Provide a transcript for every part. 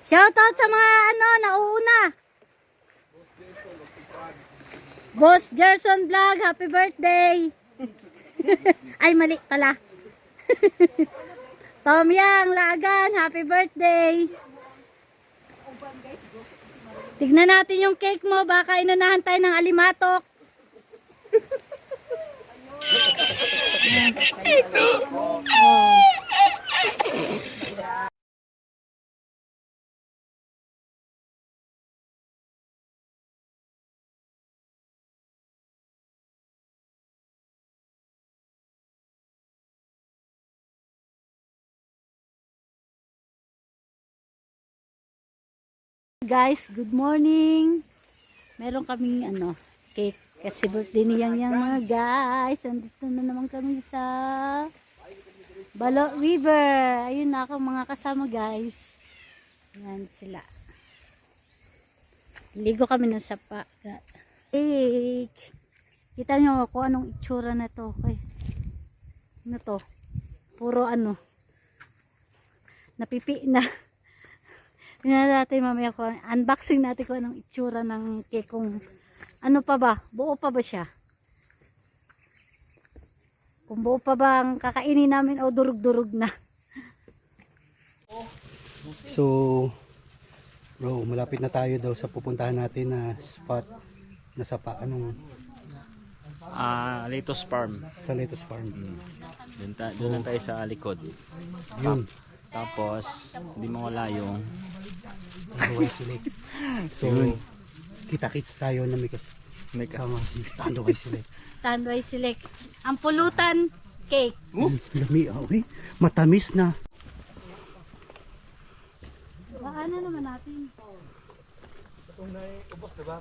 Shoutout sa mga nauuna. Boss Gerson Vlog, happy birthday. Ay, mali pala. Tom Yang Lagan, happy birthday. Tignan natin yung cake mo, baka inunahan tayo ng alimatok. Guys, good morning. Meron kaming cake kasi birthday ni Yang mga guys. Andito na naman kami sa Balo River. Ayun na ako mga kasama guys. Yan sila. Ligo kami ng sapa. Cake. Kita nyo kung anong itsura na to. Okay. Ano to? Puro napipi na. Tingnan natin mamaya ko, unboxing natin kung anong itsura ng cake, kung ano pa ba, buo pa ba siya. Kung buo pa ba ang kakainin namin o durug-durug na. So, bro, malapit na tayo daw sa pupuntahan natin na spot na sa Litos Farm. Sa Litos Farm. Doon lang tayo sa likod. Yun. Tapos, hindi mo wala yung Tanduay Select. So, kita-kits tayo na may kasama. Tanduay Select. Tanduay Select. Ang pulutan cake. Lami, matamis na. Baka na naman natin. itong naubos, diba?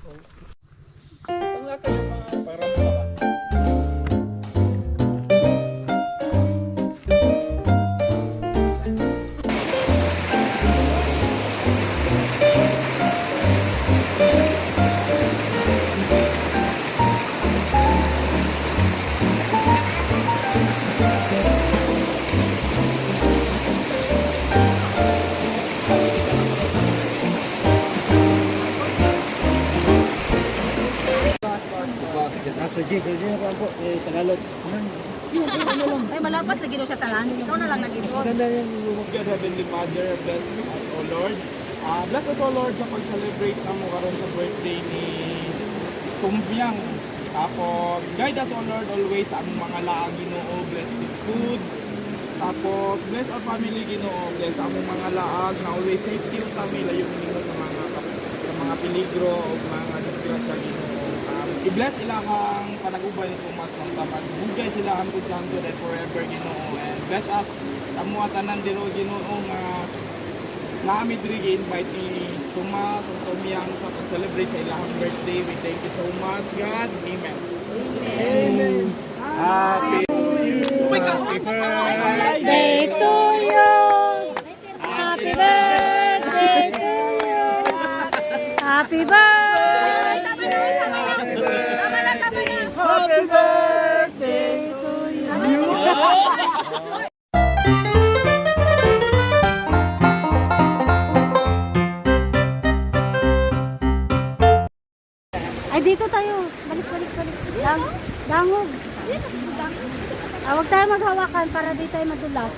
Soji na po, Tagalog. Ay, malapas na gino siya sa langit. Ikaw na lang nag-isod. Ganda yan. God Heavenly Father, bless us, O Lord. Bless us, O Lord, sa pag-celebrate na mo karon sa birthday ni Tumbyang. Tapos, guide us, O Lord, always sa among mga laang Ginoo. Bless this food. Tapos, bless our family, Ginoo. Bless among mga laag na always safety yung kami. Layo nimo sa mga peligro o mga disgrasya, Ginoo. I-bless ilahang panagubay ni Tomas ng tamad. Bugay sila ang kudyanto and forever, Ginoo. And bless us, kamuha tanan diro, Ginoo, nga naamid rin invite ni Tomas at Tumyang sa pag-celebrate sa ilahang birthday. We thank you so much, God. Amen. Amen. Happy Birthday to you. Happy birthday to you. Happy birthday. Happy birthday to you. Ay, dito tayo. Balik. Dangog. Huwag tayo maghawakan para di tayo madulas.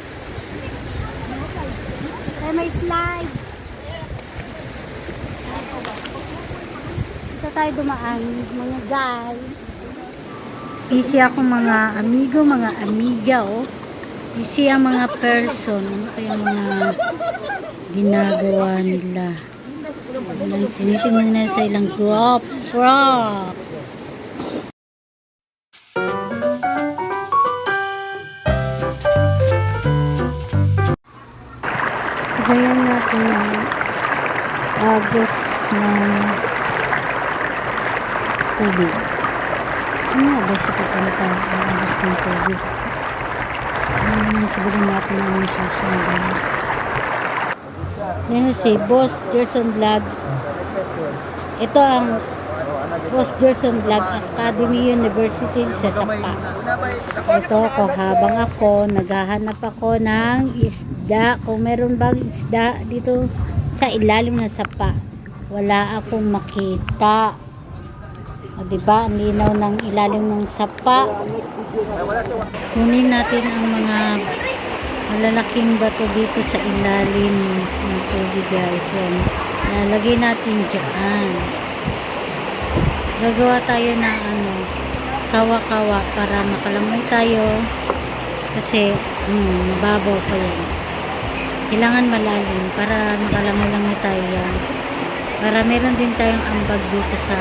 Tayo may slide. Dito tayo dumaan, mga guys. Easy ako mga amigo, mga amiga, oh. Easy ang mga person. Ano kaya mga ginagawa nila? Tinitingnan na sa ilang crop. Sabayan natin ang agos ng tubig. Ano ba siya papunta ang agos ng tubig? Sabayan natin ang masyasyagan. Yan si Boss Gerson Vlog. Ito ang Boss Gerson Vlog Academy University sa Sapa. Ito ko habang ako naghahanap ako ng isda, kung meron bang isda dito sa ilalim ng sapa. Wala akong makita. O, diba? Ang linaw ng ilalim ng sapa. Kunin natin ang mga malalaking bato dito sa ilalim ng tubig, guys. Yan. Lalagay natin dyan. Gagawa tayo ng kawa-kawa para makalangoy tayo. Kasi mababaw pa yan. Kailangan malalim para makalangoy-langoy tayo yan. Para meron din tayong ambag dito sa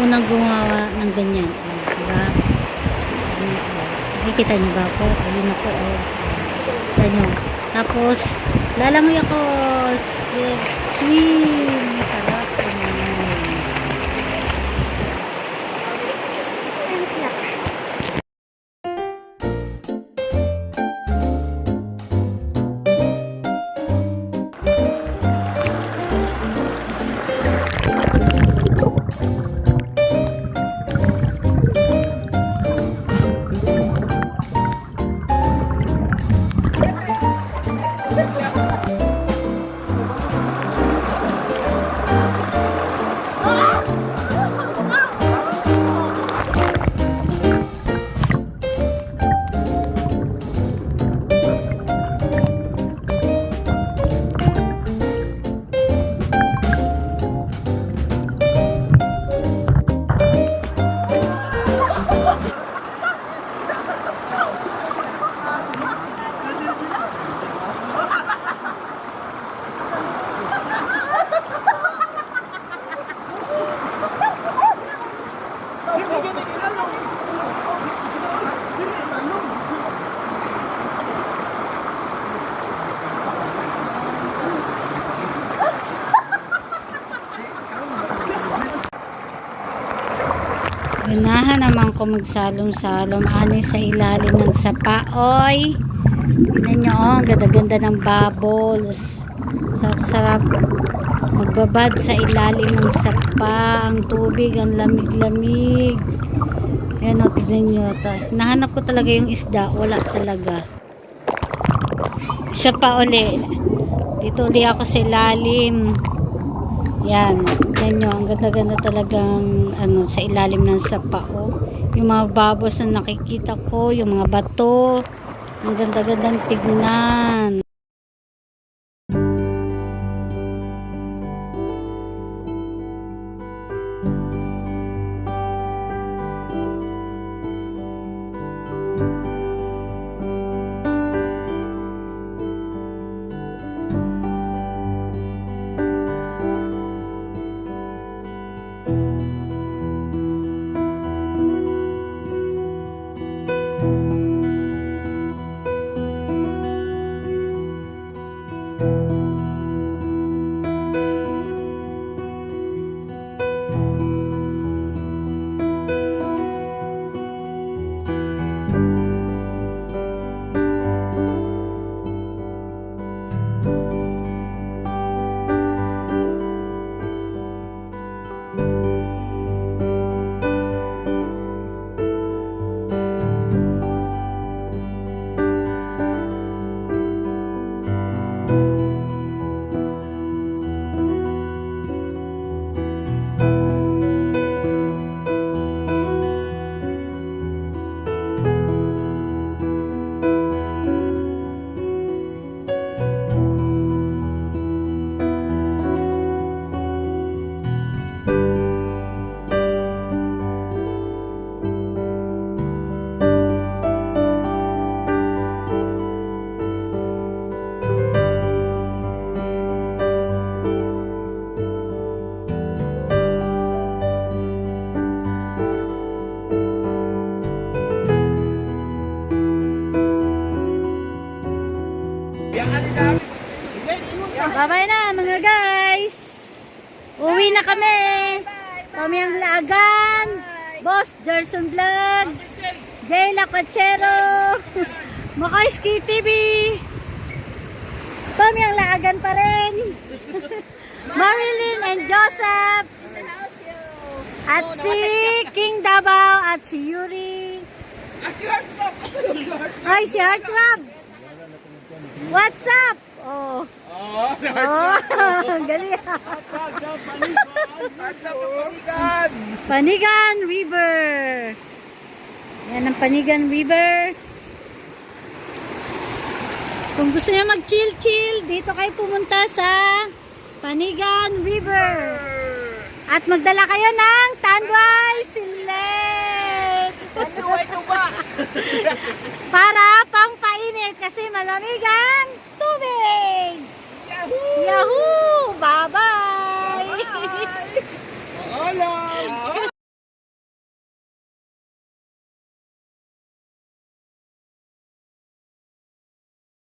unang gumawa ng ganyan. Diba? Nakikita nyo ba ako? Ayun ako. Kita nyo. Tapos, lalangoy ako. Swim. Sarap. Ganahan naman ko magsalom-salom ani sa ilalim ng sapa. Oy, tignan nyo, ang ganda-ganda ng bubbles. Sarap-sarap magbabad sa ilalim ng sapa. Ang tubig, ang lamig-lamig. Ayan o, tignan nyo. Nahanap ko talaga yung isda. Wala talaga. Isa pa uli. Dito uli ako sa ilalim. Yan, yan nyo, ang ganda-ganda talagang sa ilalim ng sapa. Oh. Yung mga bubbles na nakikita ko, yung mga bato, ang ganda-gandang tignan. Bye-bye na mga guys. Uwi na kami. Kami ang Lagan. Boss Gerson Vlog. Jay Lacachero. Makaiski TV. Kami ang Lagan pa rin. Marilyn and Joseph. At si King Davao at si Yuri. Ay, si Heartthrob. What's up? Oh. Oh, galing. Panigan River. Yan ang Panigan River. Kung gusto niyo mag-chill-chill, dito kayo pumunta sa Panigan River. At magdala kayo ng Tanduay Silet. Para pampainit kasi malamig ang tubig.